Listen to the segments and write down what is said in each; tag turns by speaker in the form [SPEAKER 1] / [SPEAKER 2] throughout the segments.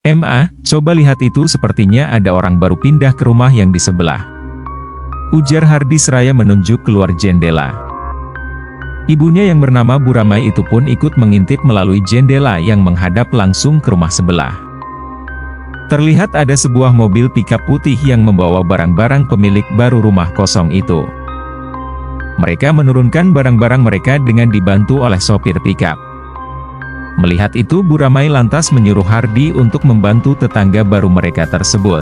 [SPEAKER 1] Coba lihat itu, sepertinya ada orang baru pindah ke rumah yang di sebelah. Ujar Hardi seraya menunjuk keluar jendela. Ibunya yang bernama Bu Ramai itu pun ikut mengintip melalui jendela yang menghadap langsung ke rumah sebelah. Terlihat ada sebuah mobil pickup putih yang membawa barang-barang pemilik baru rumah kosong itu. Mereka menurunkan barang-barang mereka dengan dibantu oleh sopir pickup. Melihat itu, Bu Ramai lantas menyuruh Hardi untuk membantu tetangga baru mereka tersebut.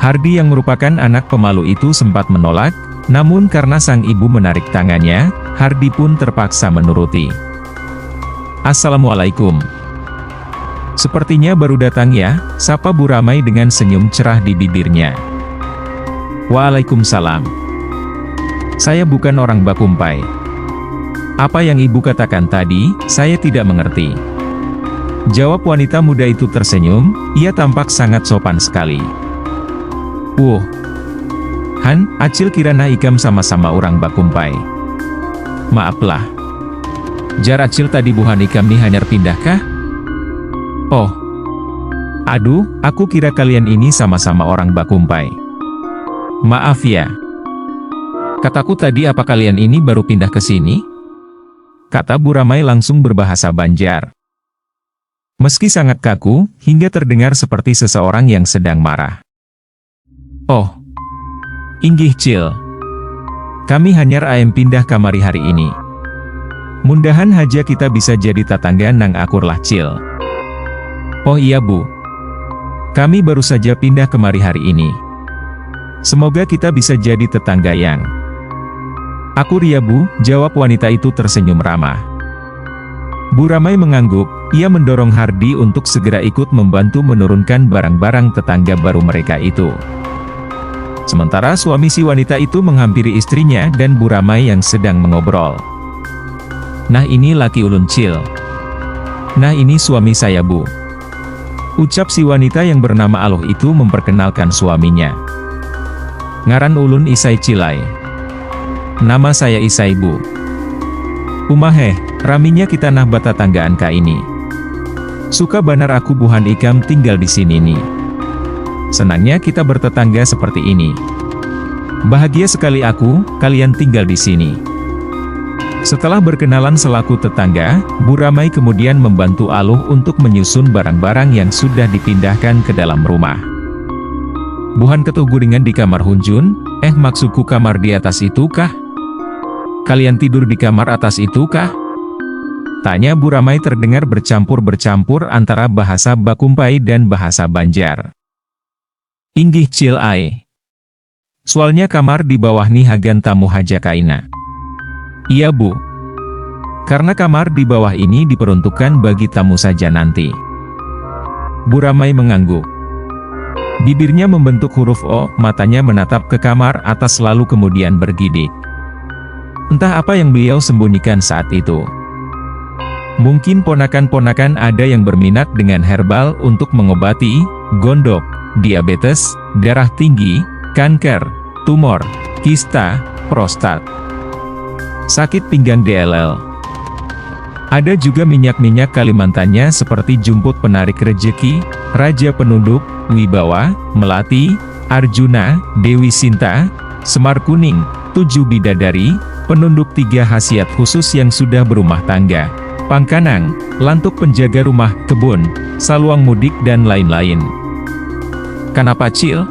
[SPEAKER 1] Hardi yang merupakan anak pemalu itu sempat menolak, namun karena sang ibu menarik tangannya, Hardi pun terpaksa menuruti. "Assalamualaikum. Sepertinya baru datang ya," sapa Bu Ramai dengan senyum cerah di bibirnya. "Waalaikumsalam. Saya bukan orang Bakumpai. Apa yang ibu katakan tadi, saya tidak mengerti." Jawab wanita muda itu tersenyum, ia tampak sangat sopan sekali. Han, Acil kirana ikam sama-sama orang Bakumpai. Maaflah. Jar Acil tadi buhan ikam nih hanyar pindahkah? Oh. Aduh, aku kira kalian ini sama-sama orang Bakumpai. Maaf ya. Kataku tadi apa kalian ini baru pindah ke sini? Kata Bu Ramai langsung berbahasa Banjar. Meski sangat kaku, hingga terdengar seperti seseorang yang sedang marah. Oh. Inggih Cil. Kami hanyar ayam pindah kamari hari ini. Mundahan haja kita bisa jadi tatangga nang akur lah Cil. Oh iya Bu. Kami baru saja pindah kemari hari ini. Semoga kita bisa jadi tetangga yang akur ya Bu, jawab wanita itu tersenyum ramah. Bu Ramai mengangguk, ia mendorong Hardi untuk segera ikut membantu menurunkan barang-barang tetangga baru mereka itu. Sementara suami si wanita itu menghampiri istrinya dan Bu Ramai yang sedang mengobrol. Nah ini laki ulun Cil. Nah ini suami saya Bu. Ucap si wanita yang bernama Aloh itu memperkenalkan suaminya. Ngaran ulun Isai Cilai. Nama saya Isai Bu. Umaheh, raminya kita nah bata tanggaan ka ini. Suka banar aku buhan ikam tinggal di sini nih. Senangnya kita bertetangga seperti ini. Bahagia sekali aku, kalian tinggal di sini. Setelah berkenalan selaku tetangga, Bu Ramai kemudian membantu Aloh untuk menyusun barang-barang yang sudah dipindahkan ke dalam rumah. Buhan ketuh guringan di kamar Hunjun, maksudku kamar di atas itu kah? Kalian tidur di kamar atas itu kah? Tanya Bu Ramai terdengar bercampur-bercampur antara bahasa Bakumpai dan bahasa Banjar. Inggih Cil ai. Soalnya kamar di bawah nih hagan tamu haja kaina. Iya Bu. Karena kamar di bawah ini diperuntukkan bagi tamu saja nanti. Bu Ramai mengangguk. Bibirnya membentuk huruf O, matanya menatap ke kamar atas lalu kemudian bergidik. Entah apa yang beliau sembunyikan saat itu. Mungkin ponakan-ponakan ada yang berminat dengan herbal untuk mengobati gondok, diabetes, darah tinggi, kanker, tumor, kista, prostat, sakit pinggang DLL. Ada juga minyak-minyak Kalimantannya seperti jumput penarik rejeki, raja penunduk, wibawa, melati, Arjuna, Dewi Sinta, Semar Kuning, 7 bidadari, penunduk 3 khasiat khusus yang sudah berumah tangga, pangkanang, lantuk penjaga rumah, kebun, saluang mudik dan lain-lain. Kenapa Cil?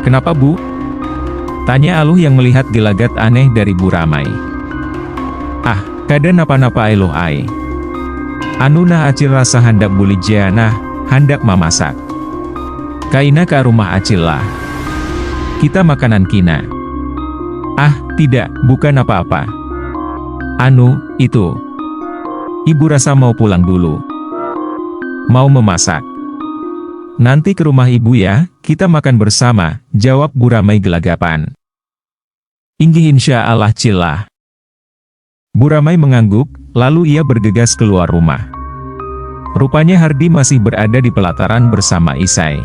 [SPEAKER 1] Kenapa Bu? Tanya Aloh yang melihat gelagat aneh dari Bu Ramai. Ah, kada napa-napa Aloh ai. Anu nah Acil rasa hendak buli nah, hendak mamasak. Kaina ke rumah Acil lah. Kita makanan kina. Ah, tidak, bukan apa-apa. Anu, itu. Ibu rasa mau pulang dulu. Mau memasak. Nanti ke rumah ibu ya, kita makan bersama, jawab Bu Ramai gelagapan. Inggih insya Allah Cilah. Bu Ramai mengangguk, lalu ia bergegas keluar rumah. Rupanya Hardi masih berada di pelataran bersama Isai.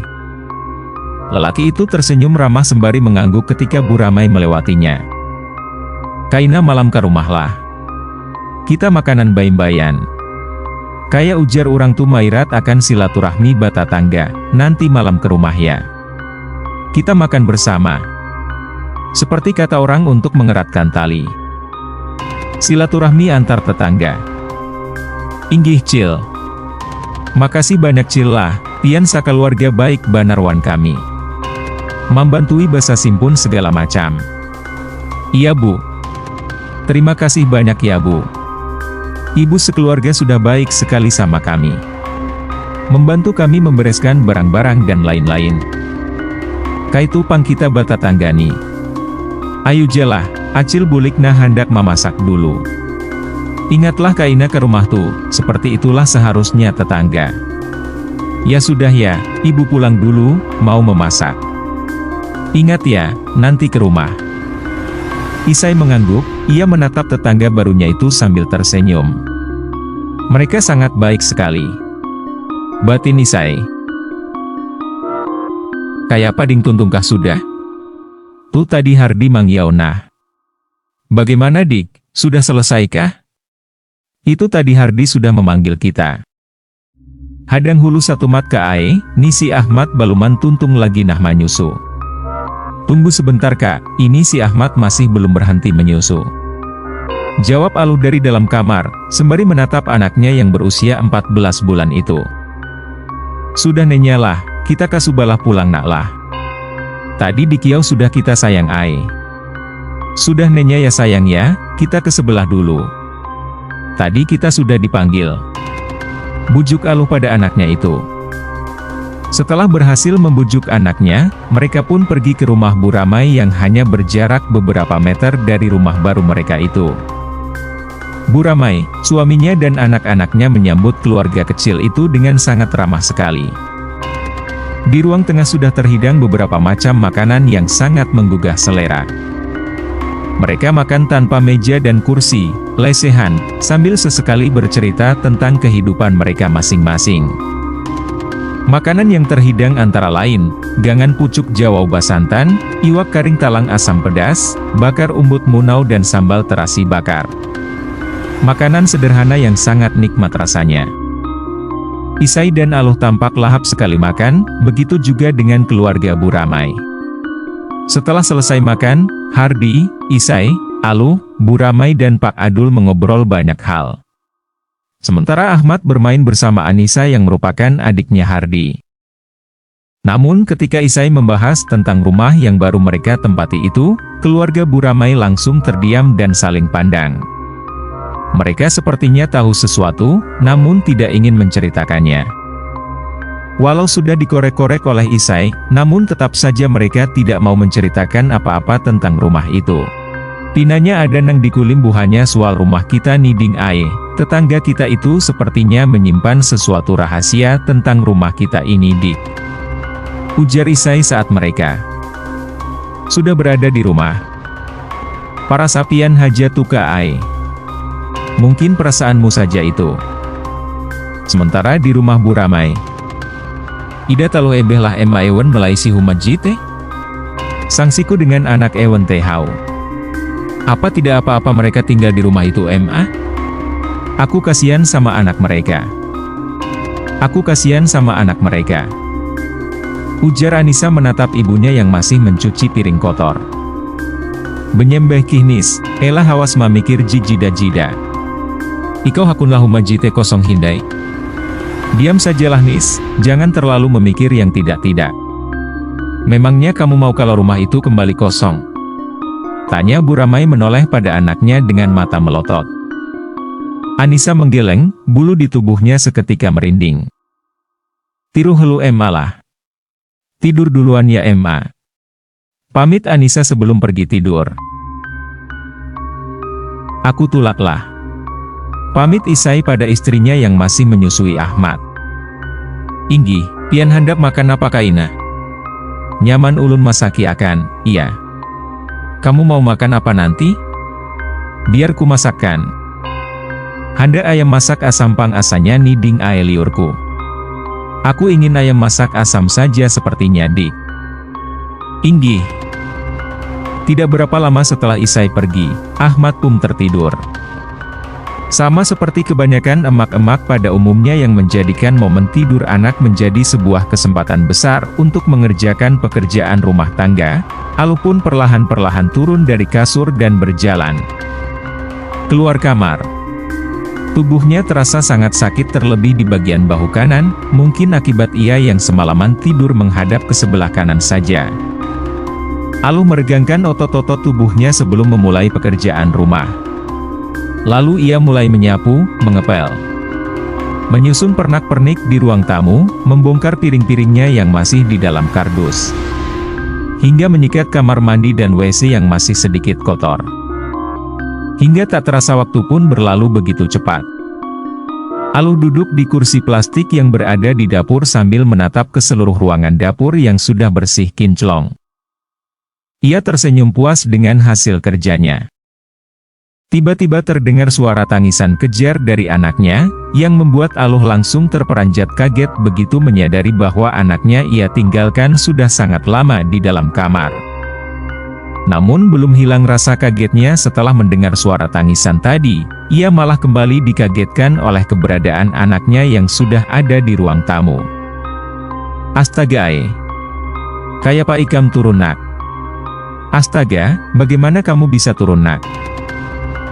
[SPEAKER 1] Lelaki itu tersenyum ramah sembari mengangguk ketika Bu Ramai melewatinya. Kaina malam ke rumah lah. Kita makanan bayi-bayan. Kayak ujar orang tu Mairat akan silaturahmi bata tangga, nanti malam ke rumah ya. Kita makan bersama. Seperti kata orang untuk mengeratkan tali silaturahmi antar tetangga. Inggih Cil. Makasih banyak Cil lah, pian sakeluarga baik banarwan kami. Membantui basa simpun segala macam. Iya Bu. Terima kasih banyak ya Bu. Ibu sekeluarga sudah baik sekali sama kami. Membantu kami membereskan barang-barang dan lain-lain. Kaitu pang kita bata tanggani. Ayo jelah, Acil bulikna hendak memasak dulu. Ingatlah kaina ke rumah tuh, seperti itulah seharusnya tetangga. Ya sudah ya, ibu pulang dulu, mau memasak. Ingat ya, nanti ke rumah. Isai mengangguk, ia menatap tetangga barunya itu sambil tersenyum. Mereka sangat baik sekali. Batin Isai. Kayak pading tuntungkah sudah? Tuh tadi Hardi mangyaunah. Bagaimana Dik, sudah selesaikah? Itu tadi Hardi sudah memanggil kita. Hadang hulu satu mat ke ae, ni si Ahmad baluman tuntung lagi nah menyusu. Tunggu sebentar Kak, ini si Ahmad masih belum berhenti menyusu. Jawab Aluh dari dalam kamar, sembari menatap anaknya yang berusia 14 bulan itu. Sudah nenyalah, kita kasubalah pulang naklah. Tadi di kiau sudah kita sayang ai. Sudah nenya ya sayang ya, kita ke sebelah dulu. Tadi kita sudah dipanggil. Bujuk Aluh pada anaknya itu. Setelah berhasil membujuk anaknya, mereka pun pergi ke rumah Bu Ramai yang hanya berjarak beberapa meter dari rumah baru mereka itu. Bu Ramai, suaminya dan anak-anaknya menyambut keluarga kecil itu dengan sangat ramah sekali. Di ruang tengah sudah terhidang beberapa macam makanan yang sangat menggugah selera. Mereka makan tanpa meja dan kursi, lesehan, sambil sesekali bercerita tentang kehidupan mereka masing-masing. Makanan yang terhidang antara lain, gangan pucuk Jawa basantan, iwak karing talang asam pedas, bakar umbut munau dan sambal terasi bakar. Makanan sederhana yang sangat nikmat rasanya. Isai dan Aluh tampak lahap sekali makan, begitu juga dengan keluarga Bu Ramai. Setelah selesai makan, Hardi, Isai, Aluh, Bu Ramai dan Pak Adul mengobrol banyak hal. Sementara Ahmad bermain bersama Anissa yang merupakan adiknya Hardi. Namun ketika Isai membahas tentang rumah yang baru mereka tempati itu, keluarga Bu Ramai langsung terdiam dan saling pandang. Mereka sepertinya tahu sesuatu, namun tidak ingin menceritakannya. Walau sudah dikorek-korek oleh Isai, namun tetap saja mereka tidak mau menceritakan apa-apa tentang rumah itu. Tinanya ada nang dikulim buhannya soal rumah kita niding ae, tetangga kita itu sepertinya menyimpan sesuatu rahasia tentang rumah kita ini dik. Ujar Isai saat mereka sudah berada di rumah. Para sapian haja tuka ae. Mungkin perasaanmu saja itu. Sementara di rumah Bu Ramai, Ida talu ebeh lah ema ewen melai si humajite? Sangsiku dengan anak ewen tehau. Apa tidak apa-apa mereka tinggal di rumah itu ema? Aku kasihan sama anak mereka. Aku kasihan sama anak mereka. Ujar Anissa menatap ibunya yang masih mencuci piring kotor. Benyembeh kihnis, elah hawas mamikir jijida-jida. Ikau hakunlah humajite kosong hindai. Diam sajalah Nis, jangan terlalu memikir yang tidak-tidak. Memangnya kamu mau kalau rumah itu kembali kosong? Tanya Bu Ramai menoleh pada anaknya dengan mata melotot. Anissa menggeleng, bulu di tubuhnya seketika merinding. Tiru helu Emma lah. Tidur duluan ya Emma. Pamit Anissa sebelum pergi tidur. Aku tulaklah. Pamit Isai pada istrinya yang masih menyusui Ahmad. Inggi, pian hendak makan apa kaina? Nyaman ulun masaki akan, iya. Kamu mau makan apa nanti? Biar ku masakkan. Handa ayam masak asam pang asanya niding ae liurku. Aku ingin ayam masak asam saja sepertinya dik. Inggi. Tidak berapa lama setelah Isai pergi, Ahmad pun tertidur. Sama seperti kebanyakan emak-emak pada umumnya yang menjadikan momen tidur anak menjadi sebuah kesempatan besar untuk mengerjakan pekerjaan rumah tangga, Aluh pun perlahan-perlahan turun dari kasur dan berjalan keluar kamar. Tubuhnya terasa sangat sakit terlebih di bagian bahu kanan, mungkin akibat ia yang semalaman tidur menghadap ke sebelah kanan saja. Aluh meregangkan otot-otot tubuhnya sebelum memulai pekerjaan rumah. Lalu ia mulai menyapu, mengepel, menyusun pernak-pernik di ruang tamu, membongkar piring-piringnya yang masih di dalam kardus, hingga menyikat kamar mandi dan WC yang masih sedikit kotor. Hingga tak terasa waktu pun berlalu begitu cepat. Aluh duduk di kursi plastik yang berada di dapur sambil menatap ke seluruh ruangan dapur yang sudah bersih kinclong. Ia tersenyum puas dengan hasil kerjanya. Tiba-tiba terdengar suara tangisan kejar dari anaknya, yang membuat Aluh langsung terperanjat kaget begitu menyadari bahwa anaknya ia tinggalkan sudah sangat lama di dalam kamar. Namun belum hilang rasa kagetnya setelah mendengar suara tangisan tadi, ia malah kembali dikagetkan oleh keberadaan anaknya yang sudah ada di ruang tamu. Astaga, kayak Pak Ikam turun nak. Astaga, bagaimana kamu bisa turun nak?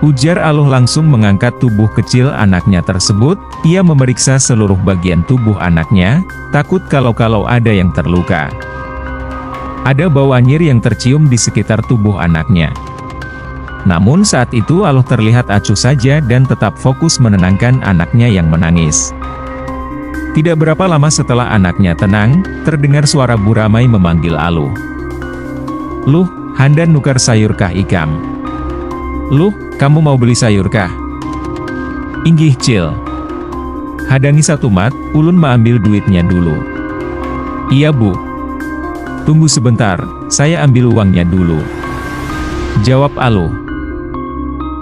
[SPEAKER 1] Ujar Aluh langsung mengangkat tubuh kecil anaknya tersebut, ia memeriksa seluruh bagian tubuh anaknya, takut kalau ada yang terluka. Ada bau anyir yang tercium di sekitar tubuh anaknya. Namun saat itu Aluh terlihat acuh saja dan tetap fokus menenangkan anaknya yang menangis. Tidak berapa lama setelah anaknya tenang, terdengar suara Bu Ramai memanggil Aluh. "Luh, handan nukar sayur kah Ikam? Luh, kamu mau beli sayur kah?" "Inggih Cil. Hadangi satu mat, ulun ma ambil duitnya dulu." "Iya Bu. Tunggu sebentar, saya ambil uangnya dulu," jawab Aluh.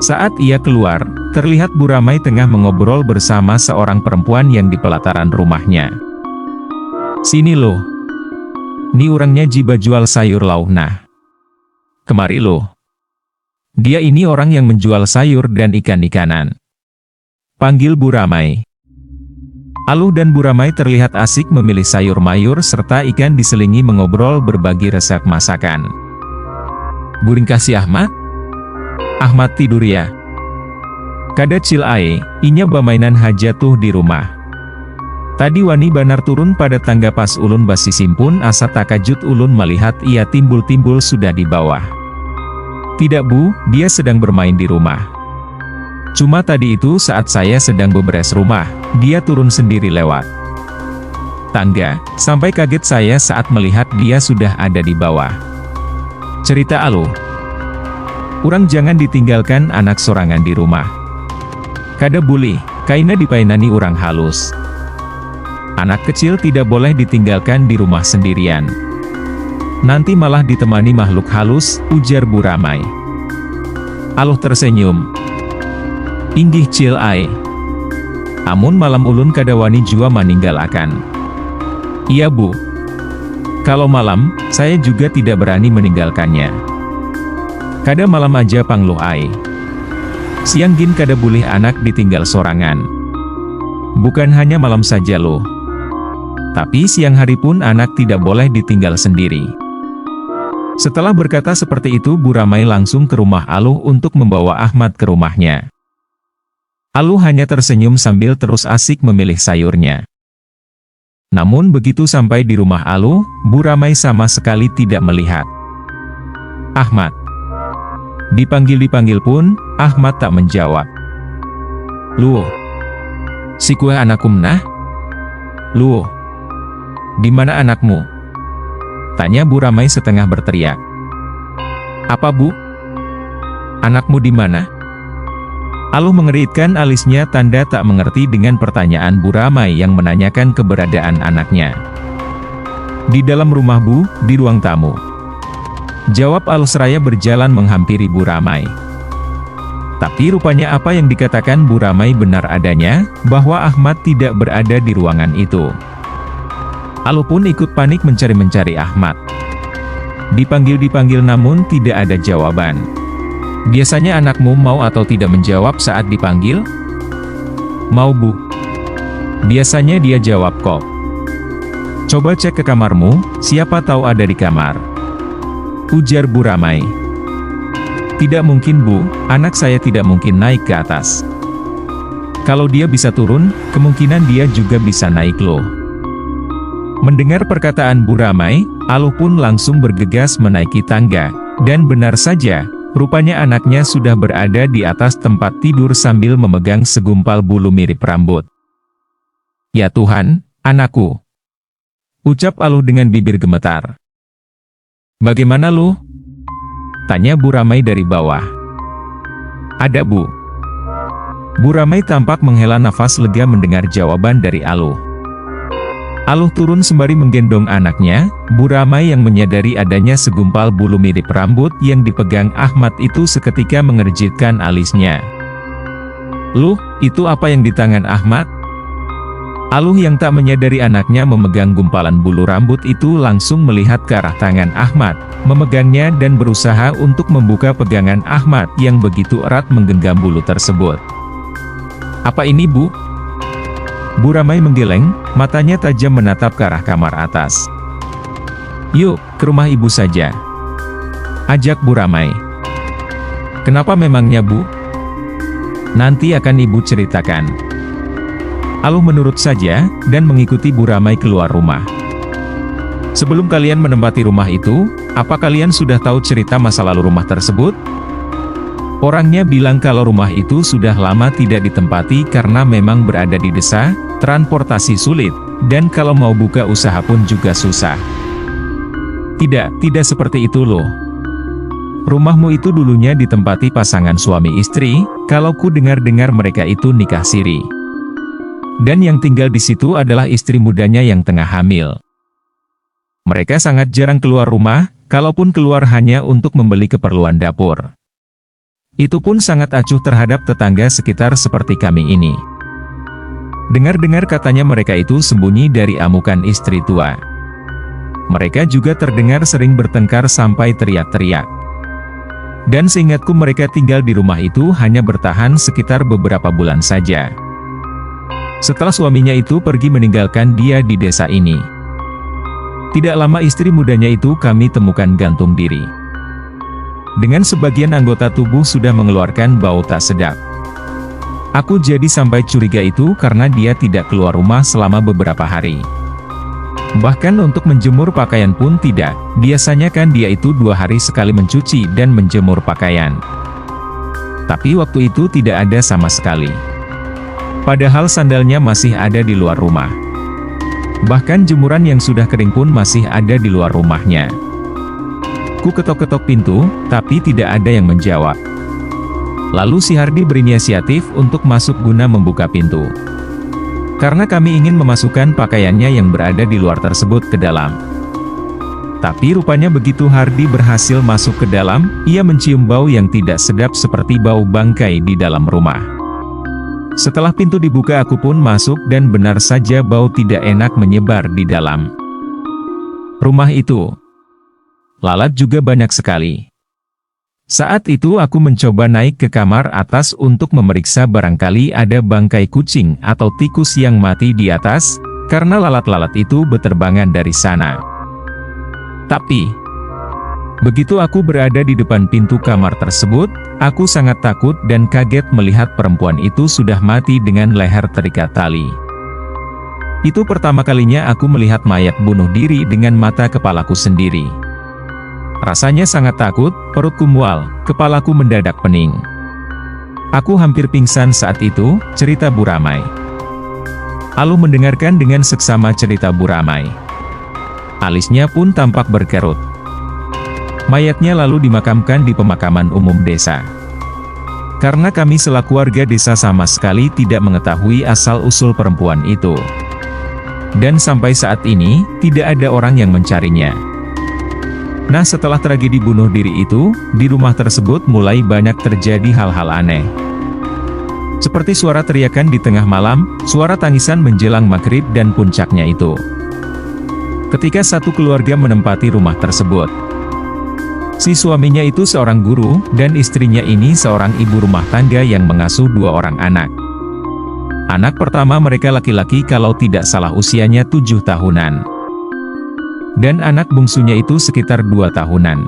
[SPEAKER 1] Saat ia keluar, terlihat Bu Ramai tengah mengobrol bersama seorang perempuan yang di pelataran rumahnya. "Sini loh. Ni orangnya jiba jual sayur lau nah. Kemari loh. Dia ini orang yang menjual sayur dan ikan-ikanan," panggil Bu Ramai. Aluh dan Bu Ramai terlihat asik memilih sayur mayur serta ikan diselingi mengobrol berbagi resep masakan. "Buring kasih Ahmad? Ahmad tidur ya? Kada Cil ae, inya bamainan hajatuh di rumah. Tadi wani banar turun pada tangga pas ulun basi simpun asa takajut ulun melihat ia timbul-timbul sudah di bawah." "Tidak Bu, dia sedang bermain di rumah. Cuma tadi itu saat saya sedang beberes rumah, dia turun sendiri lewat tangga, sampai kaget saya saat melihat dia sudah ada di bawah," cerita Aluh. "Urang jangan ditinggalkan anak sorangan di rumah. Kada boleh, kaina dipainani urang halus. Anak kecil tidak boleh ditinggalkan di rumah sendirian. Nanti malah ditemani makhluk halus," ujar Bu Ramai. Aluh tersenyum. "Inggih Cil ae. Amun malam ulun kada wani jua maninggal akan." "Iya Bu. Kalau malam, saya juga tidak berani meninggalkannya. Kada malam aja pangluh ae. Siang gin kada boleh anak ditinggal sorangan. Bukan hanya malam saja loh. Tapi siang hari pun anak tidak boleh ditinggal sendiri." Setelah berkata seperti itu Bu Ramai langsung ke rumah Aluh untuk membawa Ahmad ke rumahnya. Aluh hanya tersenyum sambil terus asik memilih sayurnya. Namun begitu sampai di rumah Aluh, Bu Ramai sama sekali tidak melihat Ahmad. Dipanggil-dipanggil pun, Ahmad tak menjawab. "Luh, si kue anakum nah? Luh, di mana anakmu?" tanya Bu Ramai setengah berteriak. "Apa Bu? Anakmu di mana?" Aluh mengeritkan alisnya tanda tak mengerti dengan pertanyaan Bu Ramai yang menanyakan keberadaan anaknya. "Di dalam rumah Bu, di ruang tamu," jawab Aluh seraya berjalan menghampiri Bu Ramai. Tapi rupanya apa yang dikatakan Bu Ramai benar adanya, bahwa Ahmad tidak berada di ruangan itu. Aluh pun ikut panik mencari-mencari Ahmad. Dipanggil-dipanggil namun tidak ada jawaban. "Biasanya anakmu mau atau tidak menjawab saat dipanggil?" Mau Bu? Biasanya dia jawab kok. Coba cek ke kamarmu, siapa tahu ada di kamar. Ujar Bu Ramai. Tidak mungkin Bu, anak saya tidak mungkin naik ke atas. Kalau dia bisa turun, kemungkinan dia juga bisa naik loh. Mendengar perkataan Bu Ramai, Aluh pun langsung bergegas menaiki tangga, dan benar saja, rupanya anaknya sudah berada di atas tempat tidur sambil memegang segumpal bulu mirip rambut. Ya Tuhan, anakku. Ucap Aluh dengan bibir gemetar. Bagaimana lu? Tanya Bu Ramai dari bawah. Ada Bu. Bu Ramai tampak menghela nafas lega mendengar jawaban dari Aluh. Aluh turun sembari menggendong anaknya. Bu Ramai yang menyadari adanya segumpal bulu mirip rambut yang dipegang Ahmad itu seketika mengerjitkan alisnya. Luh, itu apa yang di tangan Ahmad? Aluh yang tak menyadari anaknya memegang gumpalan bulu rambut itu langsung melihat ke arah tangan Ahmad, memegangnya dan berusaha untuk membuka pegangan Ahmad yang begitu erat menggenggam bulu tersebut. Apa ini Bu? Bu Ramai menggeleng, matanya tajam menatap ke arah kamar atas. Yuk, ke rumah ibu saja. Ajak Bu Ramai. Kenapa memangnya Bu? Nanti akan ibu ceritakan. Aluh menurut saja, dan mengikuti Bu Ramai keluar rumah. Sebelum kalian menempati rumah itu, apa kalian sudah tahu cerita masa lalu rumah tersebut? Orangnya bilang kalau rumah itu sudah lama tidak ditempati karena memang berada di desa, transportasi sulit, dan kalau mau buka usaha pun juga susah. Tidak seperti itu loh. Rumahmu itu dulunya ditempati pasangan suami istri, kalau ku dengar-dengar mereka itu nikah siri. Dan yang tinggal di situ adalah istri mudanya yang tengah hamil. Mereka sangat jarang keluar rumah, kalaupun keluar hanya untuk membeli keperluan dapur. Itu pun sangat acuh terhadap tetangga sekitar seperti kami ini. Dengar-dengar katanya mereka itu sembunyi dari amukan istri tua. Mereka juga terdengar sering bertengkar sampai teriak-teriak. Dan seingatku mereka tinggal di rumah itu hanya bertahan sekitar beberapa bulan saja. Setelah suaminya itu pergi meninggalkan dia di desa ini. Tidak lama istri mudanya itu kami temukan gantung diri. Dengan sebagian anggota tubuh sudah mengeluarkan bau tak sedap. Aku jadi sampai curiga itu karena dia tidak keluar rumah selama beberapa hari. Bahkan untuk menjemur pakaian pun tidak, biasanya kan dia itu 2 hari sekali mencuci dan menjemur pakaian. Tapi waktu itu tidak ada sama sekali. Padahal sandalnya masih ada di luar rumah. Bahkan jemuran yang sudah kering pun masih ada di luar rumahnya. Ku ketok-ketok pintu, tapi tidak ada yang menjawab. Lalu si Hardi berinisiatif untuk masuk guna membuka pintu. Karena kami ingin memasukkan pakaiannya yang berada di luar tersebut ke dalam. Tapi rupanya begitu Hardi berhasil masuk ke dalam, ia mencium bau yang tidak sedap seperti bau bangkai di dalam rumah. Setelah pintu dibuka aku pun masuk dan benar saja bau tidak enak menyebar di dalam rumah itu. Lalat juga banyak sekali. Saat itu aku mencoba naik ke kamar atas untuk memeriksa barangkali ada bangkai kucing atau tikus yang mati di atas, karena lalat-lalat itu beterbangan dari sana. Tapi, begitu aku berada di depan pintu kamar tersebut, aku sangat takut dan kaget melihat perempuan itu sudah mati dengan leher terikat tali. Itu pertama kalinya aku melihat mayat bunuh diri dengan mata kepalaku sendiri. Rasanya sangat takut, perutku mual, kepalaku mendadak pening. Aku hampir pingsan saat itu, cerita Bu Ramai. Aluh mendengarkan dengan seksama cerita Bu Ramai. Alisnya pun tampak berkerut. Mayatnya lalu dimakamkan di pemakaman umum desa. Karena kami selaku warga desa sama sekali tidak mengetahui asal-usul perempuan itu. Dan sampai saat ini, tidak ada orang yang mencarinya. Nah, setelah tragedi bunuh diri itu, di rumah tersebut mulai banyak terjadi hal-hal aneh. Seperti suara teriakan di tengah malam, suara tangisan menjelang maghrib dan puncaknya itu. Ketika satu keluarga menempati rumah tersebut. Si suaminya itu seorang guru, dan istrinya ini seorang ibu rumah tangga yang mengasuh 2 orang anak. Anak pertama mereka laki-laki kalau tidak salah usianya 7 tahunan. Dan anak bungsunya itu sekitar 2 tahunan.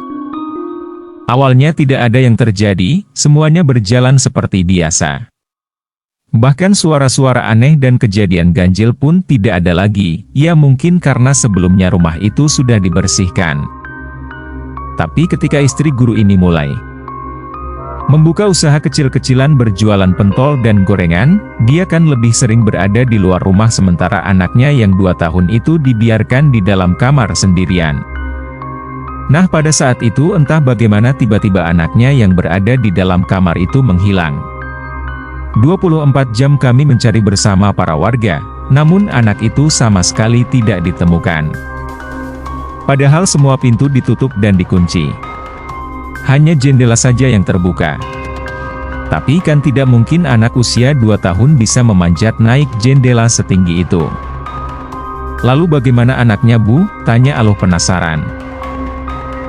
[SPEAKER 1] Awalnya tidak ada yang terjadi, semuanya berjalan seperti biasa. Bahkan suara-suara aneh dan kejadian ganjil pun tidak ada lagi, ya mungkin karena sebelumnya rumah itu sudah dibersihkan. Tapi ketika istri guru ini mulai membuka usaha kecil-kecilan berjualan pentol dan gorengan, dia kan lebih sering berada di luar rumah sementara anaknya yang 2 tahun itu dibiarkan di dalam kamar sendirian. Nah pada saat itu entah bagaimana tiba-tiba anaknya yang berada di dalam kamar itu menghilang. 24 jam kami mencari bersama para warga, namun anak itu sama sekali tidak ditemukan. Padahal semua pintu ditutup dan dikunci. Hanya jendela saja yang terbuka. Tapi kan tidak mungkin anak usia 2 tahun bisa memanjat naik jendela setinggi itu. Lalu bagaimana anaknya Bu? Tanya Aloh penasaran.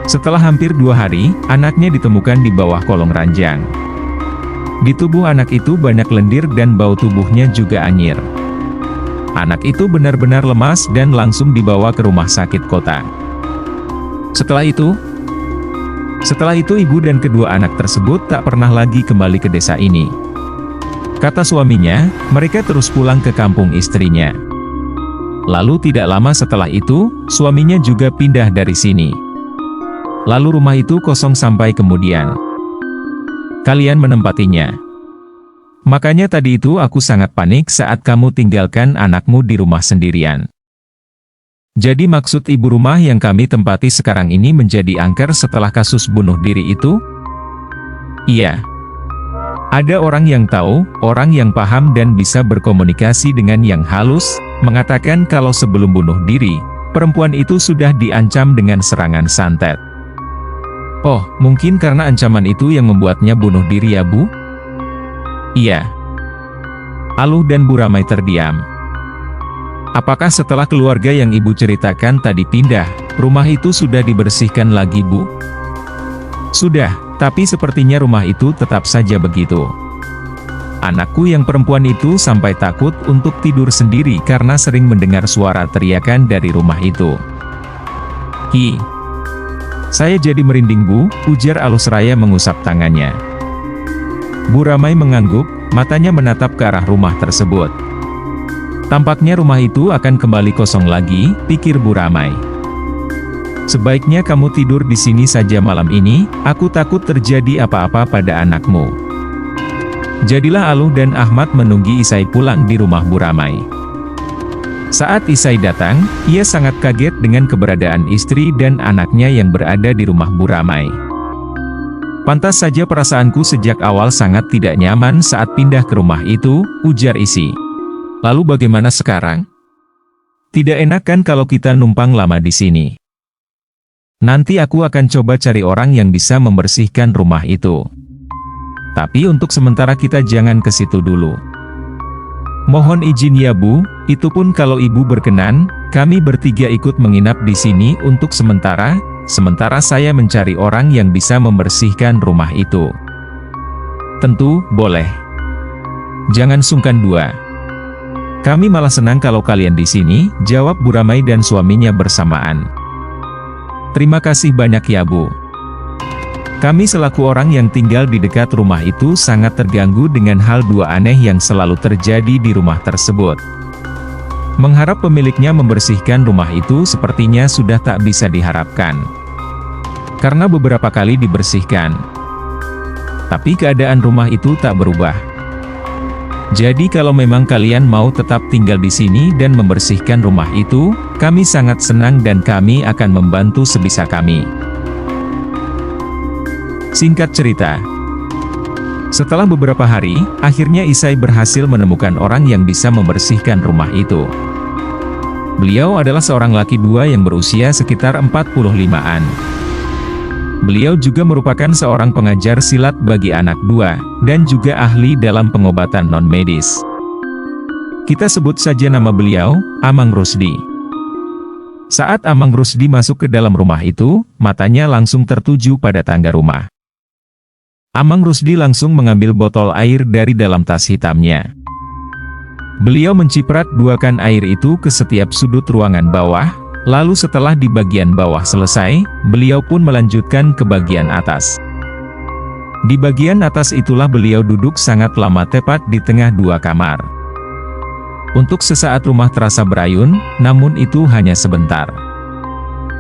[SPEAKER 1] Setelah hampir 2 hari, anaknya ditemukan di bawah kolong ranjang. Di tubuh anak itu banyak lendir dan bau tubuhnya juga anyir. Anak itu benar-benar lemas dan langsung dibawa ke rumah sakit kota. Setelah itu ibu dan kedua anak tersebut tak pernah lagi kembali ke desa ini. Kata suaminya, mereka terus pulang ke kampung istrinya. Lalu tidak lama setelah itu, suaminya juga pindah dari sini. Lalu rumah itu kosong sampai kemudian kalian menempatinya. Makanya tadi itu aku sangat panik saat kamu tinggalkan anakmu di rumah sendirian. Jadi maksud ibu rumah yang kami tempati sekarang ini menjadi angker setelah kasus bunuh diri itu? Iya. Ada orang yang tahu, orang yang paham dan bisa berkomunikasi dengan yang halus, mengatakan kalau sebelum bunuh diri, perempuan itu sudah diancam dengan serangan santet. Oh, mungkin karena ancaman itu yang membuatnya bunuh diri ya Bu? Iya. Aloh dan Bu Ramai terdiam. Apakah setelah keluarga yang ibu ceritakan tadi pindah, rumah itu sudah dibersihkan lagi Bu? Sudah, tapi sepertinya rumah itu tetap saja begitu. Anakku yang perempuan itu sampai takut untuk tidur sendiri karena sering mendengar suara teriakan dari rumah itu. Hi. Saya jadi merinding Bu, ujar Aloh seraya mengusap tangannya. Bu Ramai mengangguk, matanya menatap ke arah rumah tersebut. Tampaknya rumah itu akan kembali kosong lagi, pikir Bu Ramai. Sebaiknya kamu tidur di sini saja malam ini, aku takut terjadi apa-apa pada anakmu. Jadilah Aloh dan Ahmad menunggu Isai pulang di rumah Bu Ramai. Saat Isai datang, ia sangat kaget dengan keberadaan istri dan anaknya yang berada di rumah Bu Ramai. Pantas saja perasaanku sejak awal sangat tidak nyaman saat pindah ke rumah itu, ujar Isi. Lalu bagaimana sekarang? Tidak enak kan kalau kita numpang lama di sini. Nanti aku akan coba cari orang yang bisa membersihkan rumah itu. Tapi untuk sementara kita jangan ke situ dulu. Mohon izin ya Bu, itu pun kalau Ibu berkenan, kami bertiga ikut menginap di sini untuk sementara saya mencari orang yang bisa membersihkan rumah itu. Tentu, boleh. Jangan sungkan dua. Kami malah senang kalau kalian di sini, jawab Bu Ramai dan suaminya bersamaan. Terima kasih banyak ya Bu. Kami selaku orang yang tinggal di dekat rumah itu sangat terganggu dengan hal dua aneh yang selalu terjadi di rumah tersebut. Mengharap pemiliknya membersihkan rumah itu sepertinya sudah tak bisa diharapkan. Karena beberapa kali dibersihkan. Tapi keadaan rumah itu tak berubah. Jadi kalau memang kalian mau tetap tinggal di sini dan membersihkan rumah itu, kami sangat senang dan kami akan membantu sebisa kami. Singkat cerita, setelah beberapa hari, akhirnya Isai berhasil menemukan orang yang bisa membersihkan rumah itu. Beliau adalah seorang laki dua yang berusia sekitar 45-an. Beliau juga merupakan seorang pengajar silat bagi anak dua, dan juga ahli dalam pengobatan non-medis. Kita sebut saja nama beliau, Amang Rusdi. Saat Amang Rusdi masuk ke dalam rumah itu, matanya langsung tertuju pada tangga rumah. Amang Rusdi langsung mengambil botol air dari dalam tas hitamnya. Beliau menciprat duakan air itu ke setiap sudut ruangan bawah, lalu setelah di bagian bawah selesai, beliau pun melanjutkan ke bagian atas. Di bagian atas itulah beliau duduk sangat lama tepat di tengah dua kamar. Untuk sesaat rumah terasa berayun, namun itu hanya sebentar.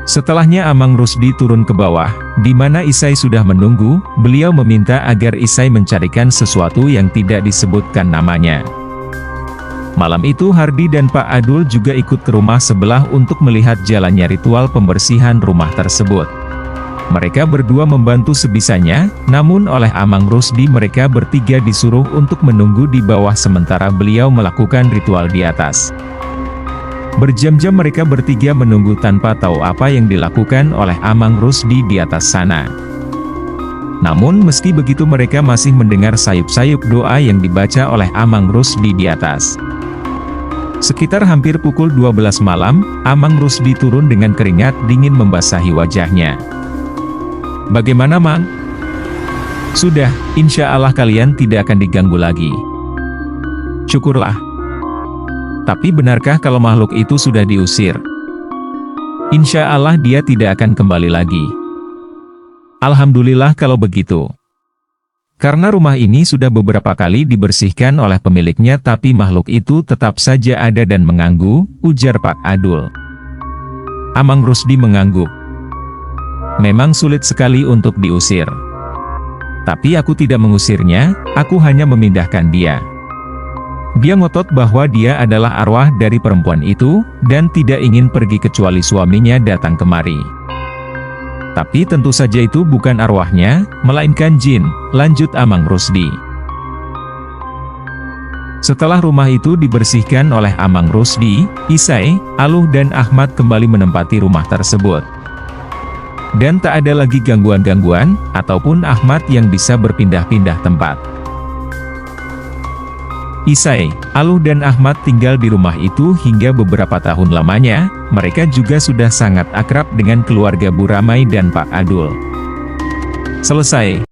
[SPEAKER 1] Setelahnya Amang Rusdi turun ke bawah, di mana Isai sudah menunggu. Beliau meminta agar Isai mencarikan sesuatu yang tidak disebutkan namanya. Malam itu Hardi dan Pak Adul juga ikut ke rumah sebelah untuk melihat jalannya ritual pembersihan rumah tersebut. Mereka berdua membantu sebisanya, namun oleh Amang Rusdi mereka bertiga disuruh untuk menunggu di bawah sementara beliau melakukan ritual di atas. Berjam-jam mereka bertiga menunggu tanpa tahu apa yang dilakukan oleh Amang Rusdi di atas sana. Namun meski begitu mereka masih mendengar sayup-sayup doa yang dibaca oleh Amang Rusdi di atas. Sekitar hampir pukul 12 malam, Amang Rusdi turun dengan keringat dingin membasahi wajahnya. "Bagaimana, Mang?" "Sudah, insya Allah kalian tidak akan diganggu lagi." "Syukurlah. Tapi benarkah kalau makhluk itu sudah diusir?" "Insya Allah dia tidak akan kembali lagi." "Alhamdulillah kalau begitu. Karena rumah ini sudah beberapa kali dibersihkan oleh pemiliknya tapi makhluk itu tetap saja ada dan mengganggu," ujar Pak Adul. Amang Rusdi mengangguk. "Memang sulit sekali untuk diusir. Tapi aku tidak mengusirnya, aku hanya memindahkan dia." Dia ngotot bahwa dia adalah arwah dari perempuan itu, dan tidak ingin pergi kecuali suaminya datang kemari. "Tapi tentu saja itu bukan arwahnya, melainkan jin," lanjut Amang Rusdi. Setelah rumah itu dibersihkan oleh Amang Rusdi, Isai, Aluh dan Ahmad kembali menempati rumah tersebut. Dan tak ada lagi gangguan-gangguan, ataupun Ahmad yang bisa berpindah-pindah tempat. Isai, Aluh dan Ahmad tinggal di rumah itu hingga beberapa tahun lamanya. Mereka juga sudah sangat akrab dengan keluarga Bu Ramai dan Pak Adul. Selesai.